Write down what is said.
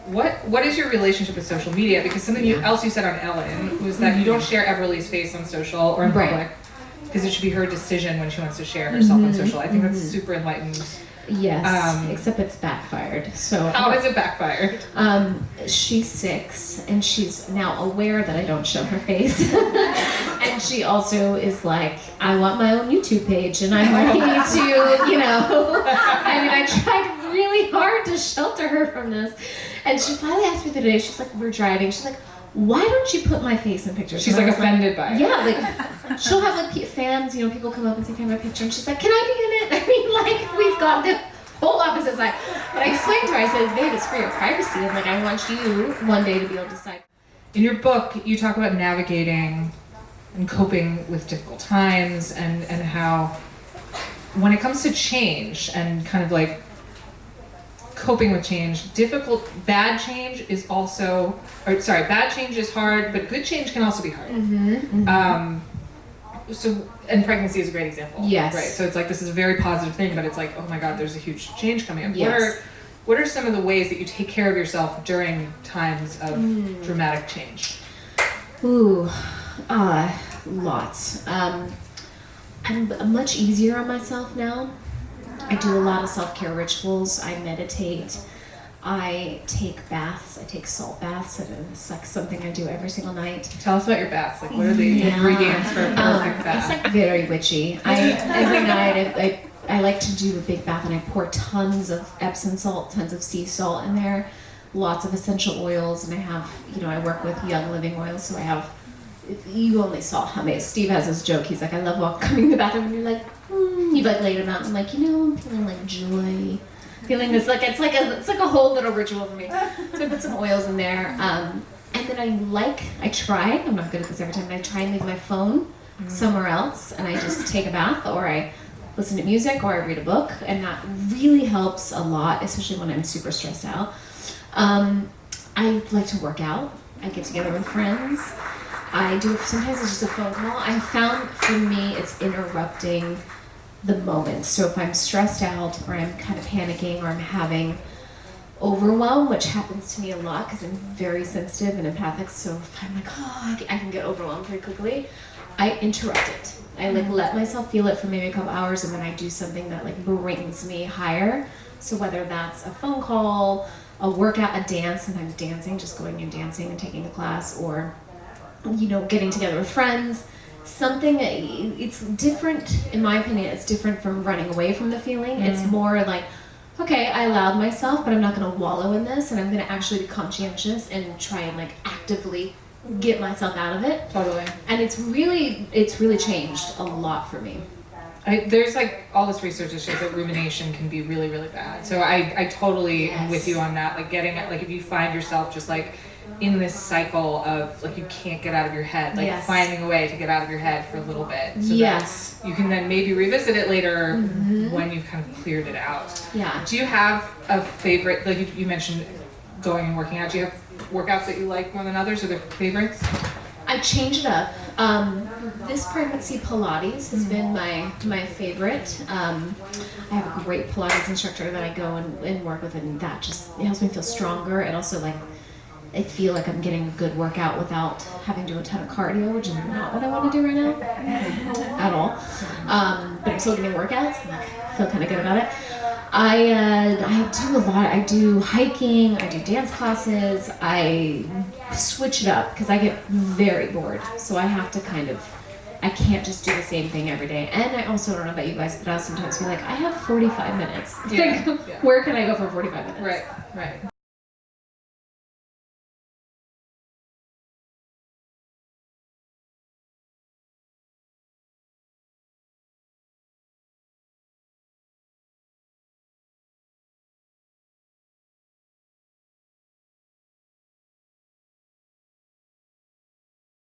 what is your relationship with social media? Because something else you said on Ellen was that you don't share Everly's face on social or in public because it should be her decision when she wants to share herself on social. I think that's super enlightened. Yes, except it's backfired. So how is it backfired? She's 6 and she's now aware that I don't show her face. And she also is like, I want my own YouTube page and I'm ready to, you know. I mean, I tried really hard to shelter her from this. And she finally asked me the other day, she's like, we're driving, she's like, why don't you put my face in pictures? She's like offended by it. Yeah, like she'll have like fans, you know, people come up and say, "Find my picture," and she's like, "Can I be in it?" I mean, like we've got the whole opposite side. But I explained to her, I said, "Babe, it's for your privacy, and like I want you one day to be able to decide." In your book, you talk about navigating and coping with difficult times, and how when it comes to change and kind of like coping with change, bad change is hard, but good change can also be hard. And pregnancy is a great example. Yes. Right. So it's like this is a very positive thing, but it's like, oh my God, there's a huge change coming up. Yes. What are some of the ways that you take care of yourself during times of dramatic change? Lots. I'm much easier on myself now. I do a lot of self-care rituals. I meditate. I take baths. I take salt baths. It's like something I do every single night. Tell us about your baths. Like, what are the ingredients for a perfect bath? It's like very witchy. Every night I like to do a big bath and I pour tons of Epsom salt, tons of sea salt in there, lots of essential oils, and I have, you know, I work with Young Living oils, so I have. You only saw how many. Steve has this joke. He's like, I love coming in the bathroom and you're like, you like laid him out and I'm like, you know, I'm feeling like joy. Feeling this, like it's like a whole little ritual for me. So I put some oils in there. And then I try, I'm not good at this every time, but I try and leave my phone somewhere else and I just take a bath or I listen to music or I read a book, and that really helps a lot, especially when I'm super stressed out. I like to work out. I get together with friends. I do, sometimes it's just a phone call. I found for me it's interrupting the moment. So if I'm stressed out or I'm kind of panicking or I'm having overwhelm, which happens to me a lot because I'm very sensitive and empathic, so if I'm like, oh, I can get overwhelmed very quickly, I interrupt it. I like let myself feel it for maybe a couple hours and then I do something that like brings me higher. So whether that's a phone call, a workout, a dance, sometimes dancing, just going and dancing and taking a class, or you know, getting together with friends, something, it's different, in my opinion, it's different from running away from the feeling. It's more like, okay, I allowed myself, but I'm not going to wallow in this, and I'm going to actually be conscientious and try and like actively get myself out of it. Totally. And it's really changed a lot for me. There's like all this research that shows that rumination can be really, really bad. So I totally am with you on that. Like getting at, like if you find yourself just like in this cycle of like you can't get out of your head, like finding a way to get out of your head for a little bit, so that you can then maybe revisit it later when you've kind of cleared it out. Do you have a favorite, like you mentioned going and working out, do you have workouts that you like more than others? Are there favorites? I change it up. This pregnancy Pilates has been my favorite. I have a great Pilates instructor that I go and work with, and that just helps me feel stronger. And also like I feel like I'm getting a good workout without having to do a ton of cardio, which is not what I want to do right now at all. But I'm still getting workouts. I feel kind of good about it. I do a lot. I do hiking. I do dance classes. I switch it up because I get very bored. So I have to I can't just do the same thing every day. And I also don't know about you guys, but I'll sometimes be like, I have 45 minutes. Where can I go for 45 minutes? Right.